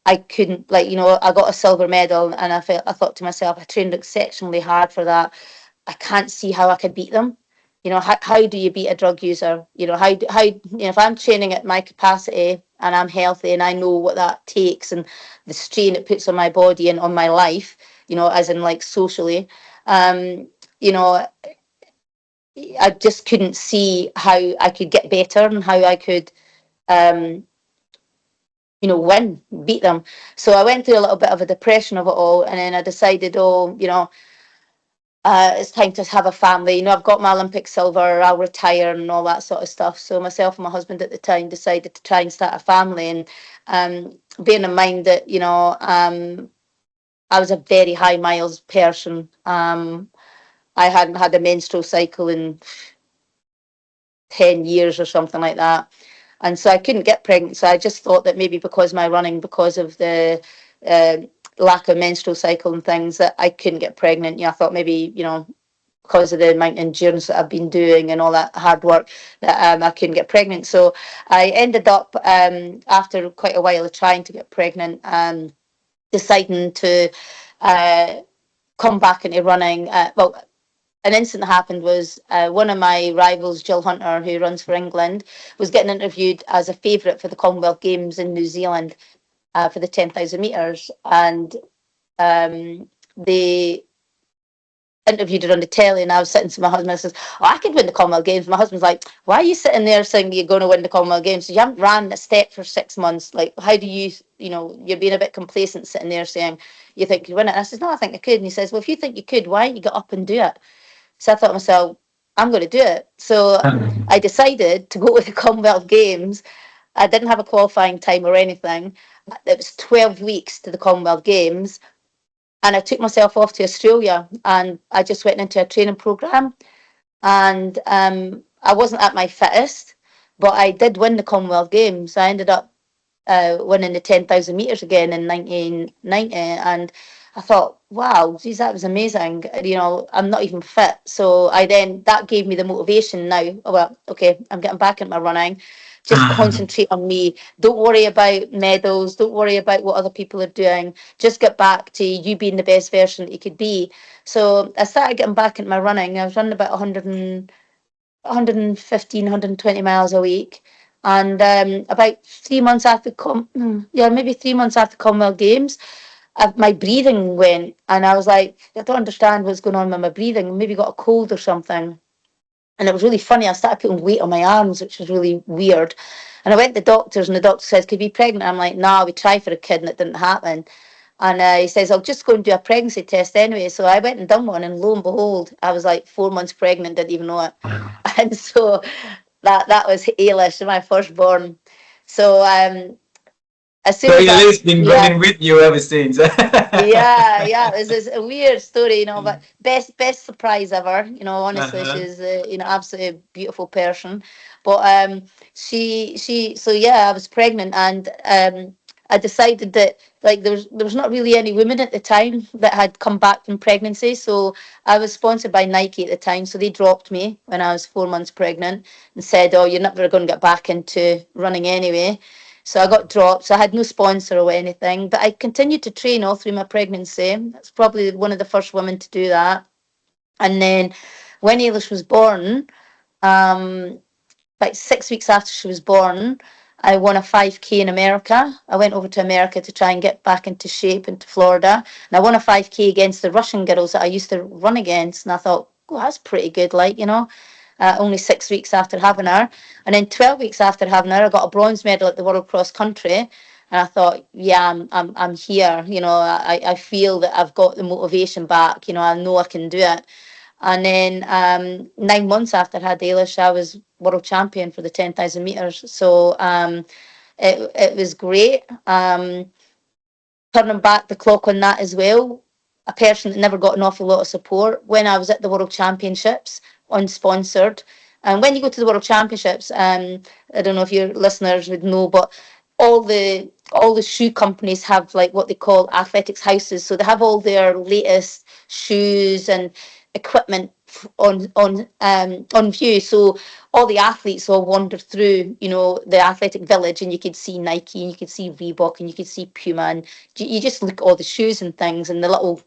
I couldn't, like, I got a silver medal, and I thought to myself, I trained exceptionally hard for that. I can't see how I could beat them. How do you beat a drug user? If I'm training at my capacity and I'm healthy and I know what that takes and the strain it puts on my body and on my life, as in like socially, you know, I just couldn't see how I could get better and how I could, um, beat them. So I went through a little bit of a depression of it all, and then I decided, it's time to have a family. I've got my Olympic silver, I'll retire and all that sort of stuff. So myself and my husband at the time decided to try and start a family. And bearing in mind that, I was a very high miles person. I hadn't had a menstrual cycle in 10 years or something like that. And so I couldn't get pregnant. So I just thought that maybe because of the uh, lack of menstrual cycle and things, that I couldn't get pregnant. I thought maybe, because of the amount of endurance that I've been doing and all that hard work, that I couldn't get pregnant. So I ended up, after quite a while of trying to get pregnant, deciding to uh, come back into running. Well, an incident happened was one of my rivals, Jill Hunter, who runs for England, was getting interviewed as a favourite for the Commonwealth Games in New Zealand for the 10,000 metres. And they interviewed her on the telly, and I was sitting to my husband. I says, "Oh, I could win the Commonwealth Games." My husband's like, "Why are you sitting there saying you're going to win the Commonwealth Games? So you haven't ran a step for 6 months. Like, how do you, you're being a bit complacent sitting there saying you think you win it?" And I says, "No, I think I could." And he says, "Well, if you think you could, why don't you get up and do it?" So I thought to myself, I'm going to do it. So I decided to go to the Commonwealth Games. I didn't have a qualifying time or anything. It was 12 weeks to the Commonwealth Games. And I took myself off to Australia, and I just went into a training program. And I wasn't at my fittest, but I did win the Commonwealth Games. I ended up winning the 10,000 metres again in 1990. And I thought, wow, geez, that was amazing. I'm not even fit. So that gave me the motivation now. Oh, well, okay, I'm getting back into my running. Just concentrate on me. Don't worry about medals. Don't worry about what other people are doing. Just get back to you being the best version that you could be. So I started getting back into my running. I was running about 115, 120 miles a week. And about 3 months after maybe 3 months after Commonwealth Games, my breathing went, and I was like, I don't understand what's going on with my breathing. Maybe got a cold or something. And it was really funny. I started putting weight on my arms, which was really weird. And I went to the doctors, and the doctor says, "Could you be pregnant?" I'm like, "No, we tried for a kid, and it didn't happen." And he says, "I'll just go and do a pregnancy test anyway." So I went and done one, and lo and behold, I was like 4 months pregnant, didn't even know it. And so that was Ailish, my firstborn. So as soon So as that, Elise been yeah, running with you ever since. yeah, it was this a weird story, but best surprise ever. Honestly, Uh-huh. she's absolutely beautiful person. But so yeah, I was pregnant, and I decided that like there was not really any women at the time that had come back from pregnancy. So I was sponsored by Nike at the time, so they dropped me when I was 4 months pregnant and said, "Oh, you're never going to get back into running anyway." So I got dropped. So I had no sponsor or anything, but I continued to train all through my pregnancy. That's probably one of the first women to do that. And then when Ailish was born, um, about 6 weeks after she was born, I won a 5K in America. I went over to America to try and get back into shape into Florida. And I won a 5K against the Russian girls that I used to run against. And I thought, oh, that's pretty good, only 6 weeks after having her. And then 12 weeks after having her, I got a bronze medal at the World Cross Country. And I thought, yeah, I'm here. I feel that I've got the motivation back. I know I can do it. And then 9 months after I had Ailish, I was world champion for the 10,000 meters. So it was great. Turning back the clock on that as well, a person that never got an awful lot of support when I was at the World Championships, unsponsored. And when you go to the World Championships, I don't know if your listeners would know, but all the shoe companies have like what they call athletics houses. So they have all their latest shoes and equipment on view. So all the athletes all wander through, the athletic village, and you could see Nike, and you could see Reebok, and you could see Puma, and you just look at all the shoes and things, and the little,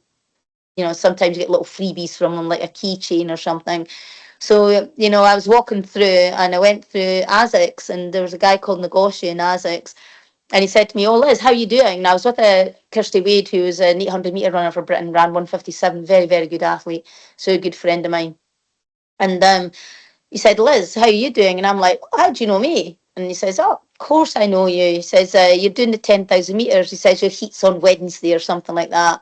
sometimes you get little freebies from them, like a keychain or something. So, I was walking through, and I went through ASICS, and there was a guy called Nagoshi in ASICS, and he said to me, "Oh, Liz, how are you doing?" And I was with Kirsty Wade, who was an 800-meter runner for Britain, ran 157, very, very good athlete, so a good friend of mine. And he said, "Liz, how are you doing?" And I'm like, "Oh, how do you know me?" And he says, "Oh, of course I know you." He says, "You're doing the 10,000 meters." He says, "Your heat's on Wednesday," or something like that.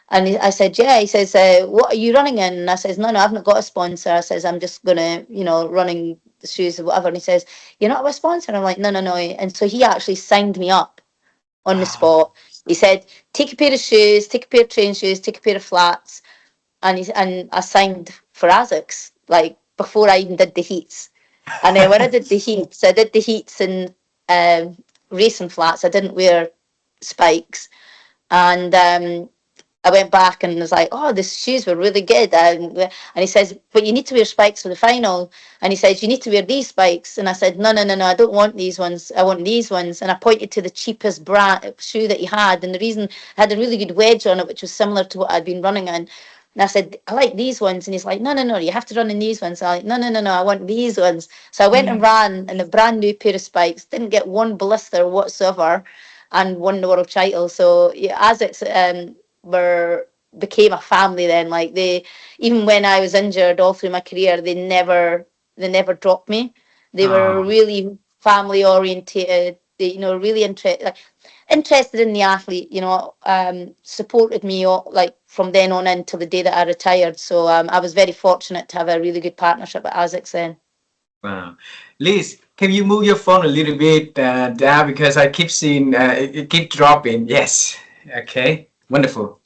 And I said, "Yeah." He says, "What are you running in?" And I says, "No, I've not got a sponsor." I says, "I'm just going to, running the shoes or whatever." And he says, "You're not a sponsor?" And I'm like, "No, no, no." And so he actually signed me up on the Wow. spot. He said, "Take a pair of shoes, take a pair of train shoes, take a pair of flats." And I signed for ASICS, like before I even did the heats. And then when I did the heats in racing flats. I didn't wear spikes. And I went back and was like, "Oh, the shoes were really good." And he says, "But you need to wear spikes for the final." And he says, "You need to wear these spikes." And I said, "No, no, no, no, I don't want these ones. I want these ones." And I pointed to the cheapest brand shoe that he had. And the reason I had a really good wedge on it, which was similar to what I'd been running in. And I said, "I like these ones." And he's like, "No, no, no, you have to run in these ones." I'm like, "No, no, no, no, I want these ones." So I went and ran in a brand new pair of spikes, didn't get one blister whatsoever, and won the world title. So yeah, as it's were became a family then. Like they, even when I was injured all through my career, they never dropped me. They were Oh, really family orientated. They, really interested in the athlete, supported me like from then on until the day that I retired. So I was very fortunate to have a really good partnership at ASICS then. wow. Liz, can you move your phone a little bit down because I keep seeing it keep dropping. Yes. Okay. Wonderful.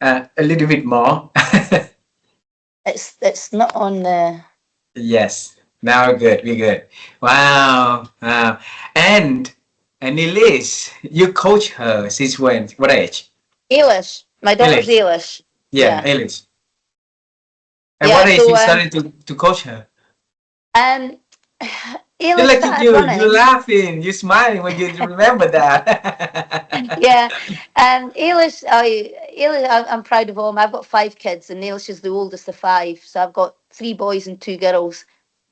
A little bit more. It's not on the. Yes. Now we're good. We're good. Wow. Wow. And and Liz, you coach her since when? What age? Ailish. My daughter's Ellis. Ailish. Yeah, Yeah. Ellis. At Yeah. what age So you started to coach her? um You Ailish look at started you running. laughing, you smiling when you remember that. Yeah. I'm proud of him. I've got 5 kids, and Ailish is the oldest of 5. So I've got 3 boys and 2 girls.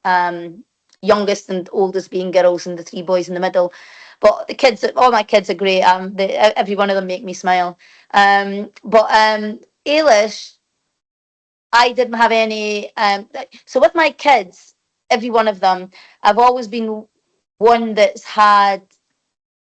Um, youngest and oldest being girls and the three boys in the middle. But the kids, all my kids are great. Every one of them make me smile. But Ailish, I didn't have any. So with my kids, every one of them, I've always been one that's had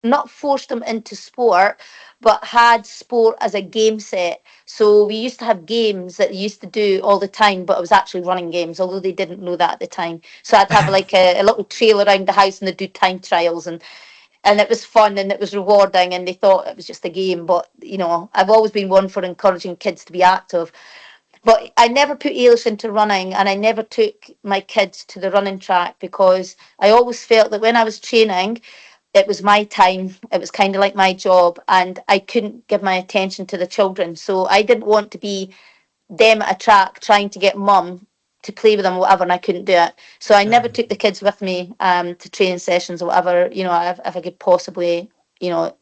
not forced them into sport, but had sport as a game set. So we used to have games that they used to do all the time, but it was actually running games, although they didn't know that at the time. So I'd have like a little trail around the house and they'd do time trials, and it was fun and it was rewarding, and they thought it was just a game. But you know, I've always been one for encouraging kids to be active. But I never put Ailish into running, and I never took my kids to the running track because I always felt that when I was training, it was my time. It was kind of like my job, and I couldn't give my attention to the children. So I didn't want to be them at a track trying to get mum to play with them or whatever, and I couldn't do it. So I never took the kids with me to training sessions or whatever, you know, if I could possibly, you know,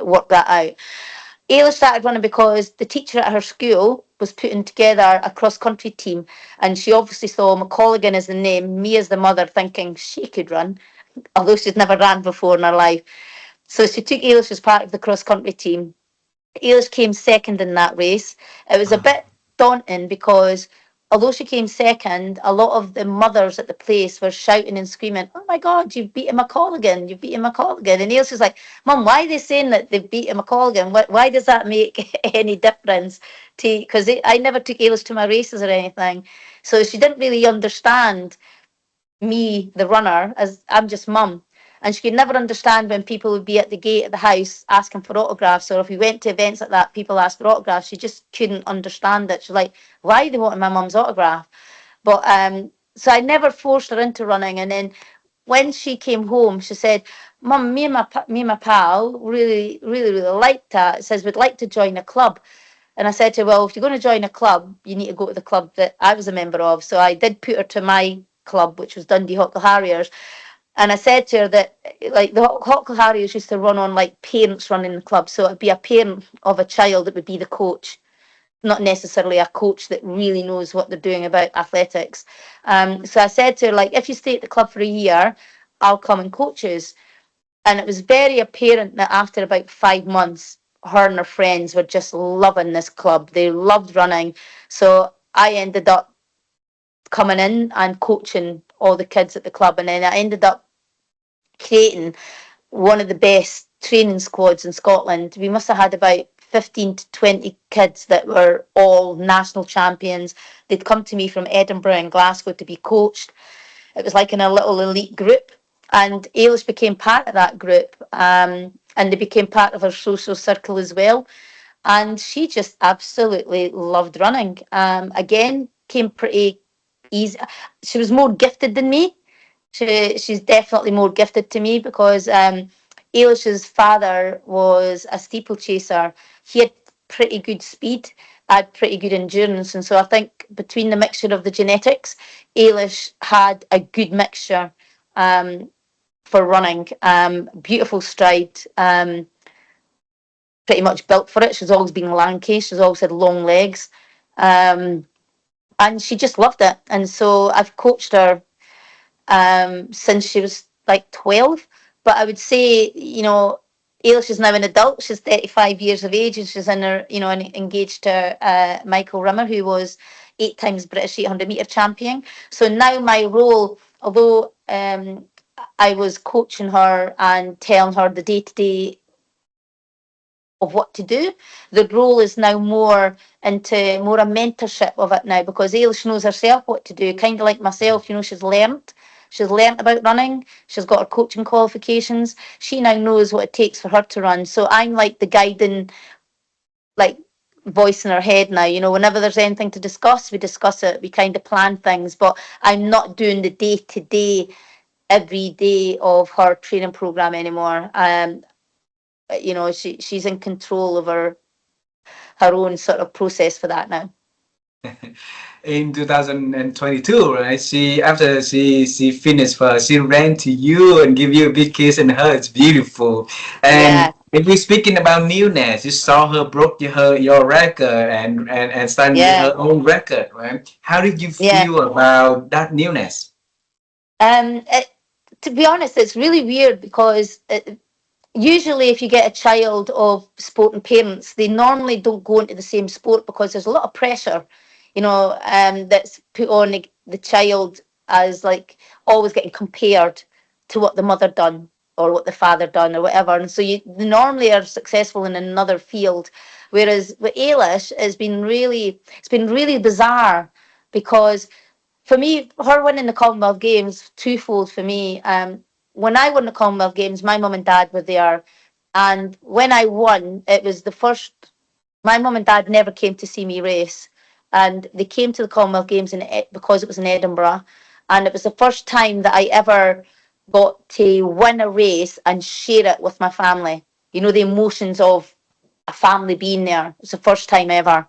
work that out. Ayla started running because the teacher at her school was putting together a cross country team, and she obviously saw McColgan as the name, me as the mother, thinking she could run, although she'd never ran before in her life. So she took Ailish as part of the cross country team. Ailish came second in that race. It was a bit daunting because although she came second, a lot of the mothers at the place were shouting and screaming, "Oh my God, you've beaten McColgan, you've beaten McColgan." And Ailish was like, "Mum, why are they saying that they've beaten McColgan? Why does that make any difference?" Because I never took Ailish to my races or anything. So she didn't really understand me, the runner, as I'm just mum. And she could never understand when people would be at the gate of the house asking for autographs, or if we went to events like that, people asked for autographs. She just couldn't understand it. She's like, "Why are they wanting my mum's autograph?" But so I never forced her into running. And then when she came home, she said, "Mum, me and my pal really liked that. It says we'd like to join a club." And I said to her, "Well, if you're going to join a club, you need to go to the club that I was a member of." So I did put her to my club, which was Dundee Hockle Harriers. And I said to her that, like, the Hockle Harriers used to run on, like, parents running the club. So it'd be a parent of a child that would be the coach, not necessarily a coach that really knows what they're doing about athletics. So I said to her, like, if you stay at the club for a year, I'll come and coach you. And it was very apparent that after about 5 months, her and her friends were just loving this club. They loved running. So I ended up coming in and coaching all the kids at the club. And then I ended up creating one of the best training squads in Scotland. We must have had about 15 to 20 kids that were all national champions. They'd come to me from Edinburgh and Glasgow to be coached. It was like in a little elite group. And Ailish became part of that group, and they became part of her social circle as well. And she just absolutely loved running. Again, came pretty easy. She was more gifted than me. She's definitely more gifted to me because Ailish's father was a steeplechaser. He had pretty good speed, had pretty good endurance, and so I think between the mixture of the genetics, Ailish had a good mixture for running. Beautiful stride, pretty much built for it. She's always been lanky. She's always had long legs, and she just loved it. And so I've coached her since she was like 12. But I would say, you know, Ailish is now an adult. She's 35 years of age, and she's in her, you know, engaged to Michael Rimmer, who was 8 times British 800-meter champion. So now my role, although I was coaching her and telling her the day-to-day of what to do, the role is now more into more a mentorship of it now, because Ailish knows herself what to do, kind of like myself. You know, she's learnt. She's learnt about running. She's got her coaching qualifications. She now knows what it takes for her to run. So I'm like the guiding, like, voice in her head now. You know, whenever there's anything to discuss, we discuss it. We kind of plan things, but I'm not doing the day-to-day, every day of her training program anymore. You know, she's in control of her own sort of process for that now. In 2022, right? After she finished first, she ran to you and give you a big kiss and hug. It's beautiful. And Yeah, if we're speaking about newness, you saw her broke your record and started yeah, her own record, right? How did you yeah. feel about that newness? It, to be honest, it's really weird because usually if you get a child of sporting parents, they normally don't go into the same sport because there's a lot of pressure, that's put on the child as like always getting compared to what the mother done or what the father done or whatever. And so you they normally are successful in another field. Whereas with Ailish, it's been really bizarre because for me, her winning the Commonwealth Games, twofold for me. When I won the Commonwealth Games, my mum and dad were there. And when I won, it was the first, my mum and dad never came to see me race. And they came to the Commonwealth Games because it was in Edinburgh. And it was the first time that I ever got to win a race and share it with my family. You know, the emotions of a family being there. It's the first time ever.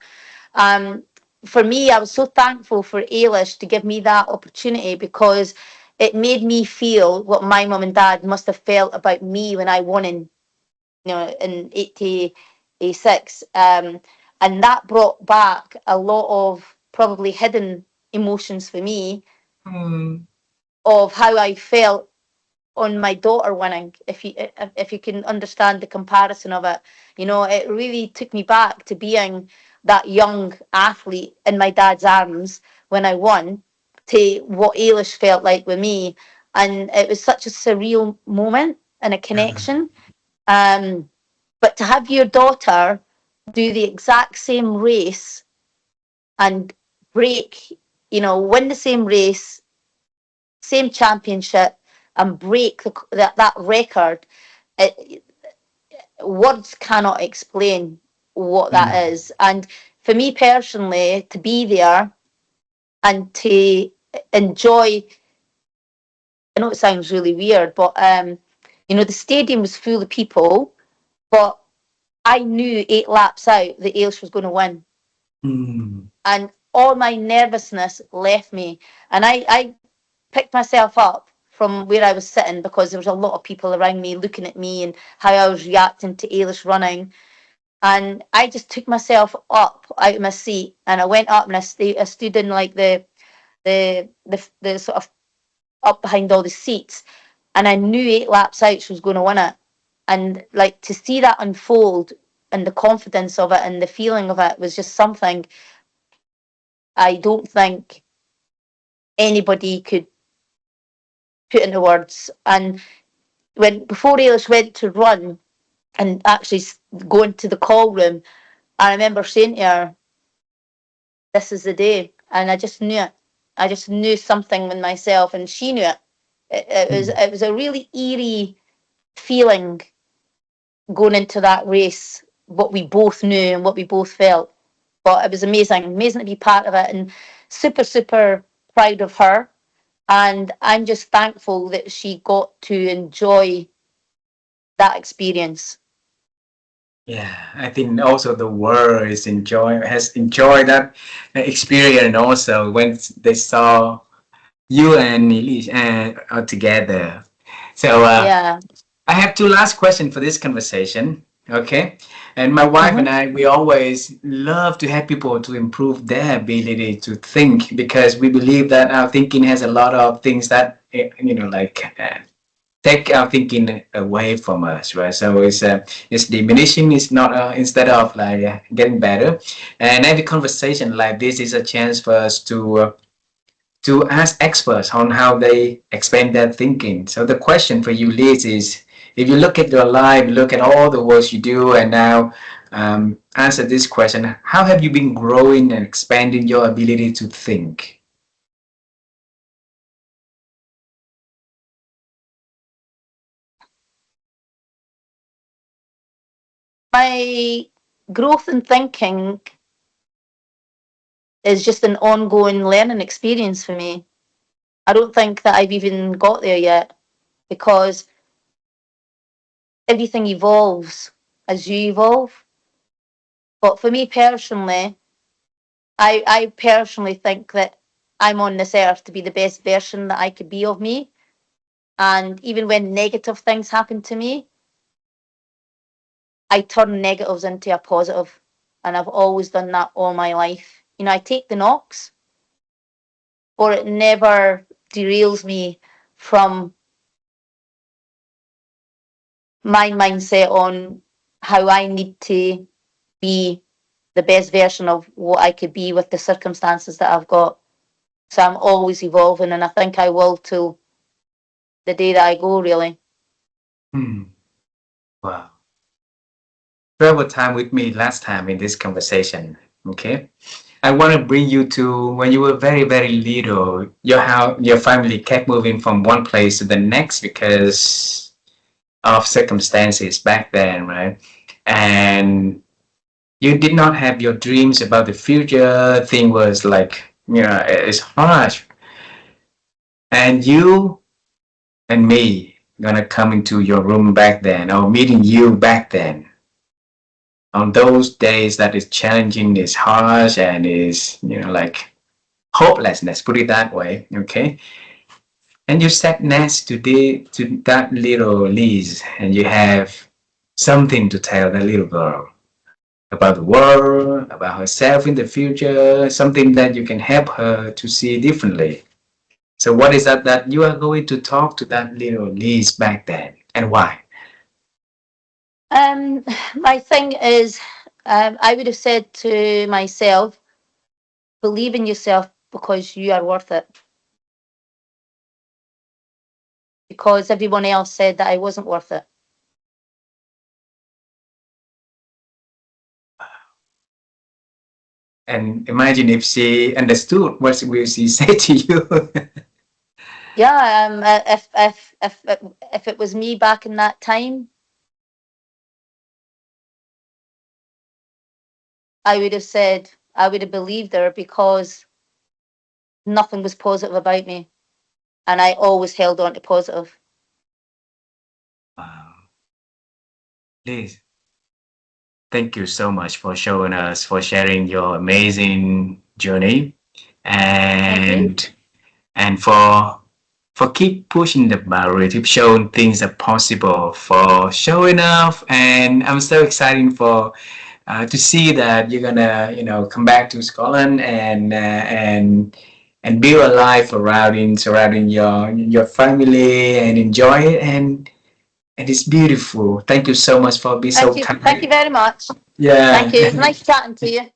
Um, for me, I was so thankful for Ailish to give me that opportunity because it made me feel what my mum and dad must have felt about me when I won in 86. And that brought back a lot of probably hidden emotions for me Mm. of how I felt on my daughter winning. If you can understand the comparison of it, it really took me back to being that young athlete in my dad's arms when I won, to what Ailish felt like with me, and it was such a surreal moment and a connection. Um, but to have your daughter do the exact same race and break, win the same race, same championship, and break that record, it, words cannot explain what that Mm. is. And for me personally, to be there and to enjoy, I know it sounds really weird, but the stadium was full of people, but I knew 8 laps out that Ailish was going to win, Mm. and all my nervousness left me, and I picked myself up from where I was sitting because there was a lot of people around me looking at me and how I was reacting to Ailish running. And I just took myself up out of my seat and I went up and I stood in like the sort of up behind all the seats, and I knew 8 laps out she was going to win it. And like to see that unfold and the confidence of it and the feeling of it was just something I don't think anybody could put into words. And when before Ailish went to run and actually go into the call room, I remember saying to her, "This is the day," and I just knew it. I just knew something with myself, and she knew it. Mm. It was a really eerie feeling going into that race. What we both knew and what we both felt, but it was amazing, amazing to be part of it, and super, super proud of her. And I'm just thankful that she got to enjoy that experience. Yeah, I think also the world has enjoyed that experience also when they saw you and Elise are together. So Yeah. I have two last questions for this conversation. Okay. And my wife Hmm. and I, we always love to help people to improve their ability to think because we believe that our thinking has a lot of things that, take our thinking away from us, right? So it's diminishing. It's not instead of like getting better. And every conversation like this is a chance for us to ask experts on how they expand their thinking. So the question for you, Liz, is if you look at your life, look at all the work you do, and now answer this question: how have you been growing and expanding your ability to think? My growth in thinking is just an ongoing learning experience for me. I don't think that I've even got there yet because everything evolves as you evolve. But for me personally, I personally think that I'm on this earth to be the best version that I could be of me. And even when negative things happen to me, I turn negatives into a positive. And I've always done that all my life. I take the knocks, but it never derails me from my mindset on how I need to be the best version of what I could be with the circumstances that I've got. So I'm always evolving, and I think I will till the day that I go, really. Wow. Travel time with me last time in this conversation. Okay. I want to bring you to when you were very, very little. Your family kept moving from one place to the next because of circumstances back then, right? And you did not have your dreams about the future. Thing was like, it's harsh. And you and me gonna come into your room back then, or meeting you back then. On those days that is challenging, is harsh, and is, like hopelessness, put it that way, okay? And you sat next to that little Liz, and you have something to tell the little girl about the world, about herself in the future, something that you can help her to see differently. So what is that you are going to talk to that little Liz back then, and why? My thing is, I would have said to myself, believe in yourself because you are worth it. Because everyone else said that I wasn't worth it. And imagine if she understood what will she say to you. Yeah, if it was me back in that time, I would have said I would have believed her because nothing was positive about me, and I always held on to positive. Wow. Liz, thank you so much for showing us, for sharing your amazing journey, Thank you. and for keep pushing the boundary, keep showing things are possible, for showing up. And I'm so excited for to see that you're gonna, come back to Scotland and build a life surrounding your family and enjoy it. And it's beautiful. Thank you so much for being so Thank you. Thank you kind. very much. Thank Yeah. you. It was nice chatting to you.